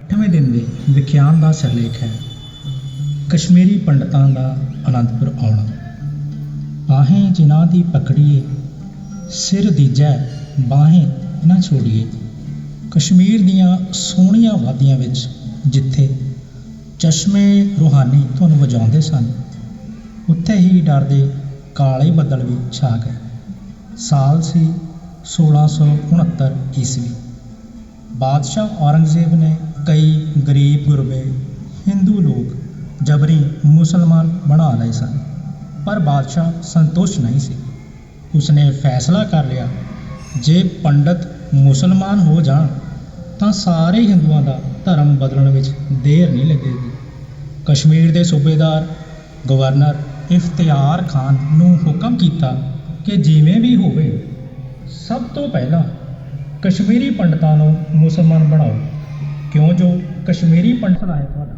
8ਵੇਂ ਦਿਨ ਦੇ ਵਿਖਿਆਨ ਦਾ ਸਿਰਲੇਖ ਹੈ ਕਸ਼ਮੀਰੀ ਪੰਡਤਾਂ ਦਾ ਅਨੰਦਪੁਰ ਆਉਣਾ। ਬਾਹੇਂ ਜਿਨ੍ਹਾਂ ਦੀ ਪਕੜੀਏ, ਸਿਰ ਦੀਜੈ ਬਾਹੇਂ ਨਾ ਛੋੜੀਏ। ਕਸ਼ਮੀਰ ਦੀਆਂ ਸੋਹਣੀਆਂ ਵਾਦੀਆਂ ਵਿੱਚ ਜਿੱਥੇ ਚਸ਼ਮੇ ਰੂਹਾਨੀ ਧੁਨ ਵਜਾਉਂਦੇ ਸਨ, ਉੱਥੇ ਹੀ ਡਰ ਦੇ ਕਾਲੇ ਬੱਦਲ ਵੀ ਛਾ ਗਏ। ਸਾਲ ਸੀ 1669 ਈਸਵੀ। ਬਾਦਸ਼ਾਹ ਔਰੰਗਜ਼ੇਬ ਨੇ ਕਈ ਗਰੀਬ ਗੁਰਬੇ ਹਿੰਦੂ ਲੋਕ ਜਬਰੀ ਮੁਸਲਮਾਨ ਬਣਾ ਲਏ ਸਨ, ਪਰ ਬਾਦਸ਼ਾਹ ਸੰਤੁਸ਼ਟ ਨਹੀਂ ਸੀ। ਉਸਨੇ ਫੈਸਲਾ ਕਰ ਲਿਆ, ਜੇ ਪੰਡਤ ਮੁਸਲਮਾਨ ਹੋ ਜਾਣ ਤਾਂ ਸਾਰੇ ਹਿੰਦੂਆਂ ਦਾ ਧਰਮ ਬਦਲਣ ਵਿੱਚ ਦੇਰ ਨਹੀਂ ਲੱਗੇਗੀ। ਕਸ਼ਮੀਰ ਦੇ ਸੂਬੇਦਾਰ ਗਵਰਨਰ ਇਫਤਿਆਰ ਖਾਨ ਨੂੰ ਹੁਕਮ ਕੀਤਾ ਕਿ ਜਿਵੇਂ ਵੀ ਹੋਵੇ, ਸਭ ਤੋਂ ਪਹਿਲਾਂ ਕਸ਼ਮੀਰੀ ਪੰਡਤਾਂ ਨੂੰ ਮੁਸਲਮਾਨ ਬਣਾਓ। ਕਿਉਂ ਜੋ ਕਸ਼ਮੀਰੀ ਪੰਡਤ ਹੈ ਤੁਹਾਡਾ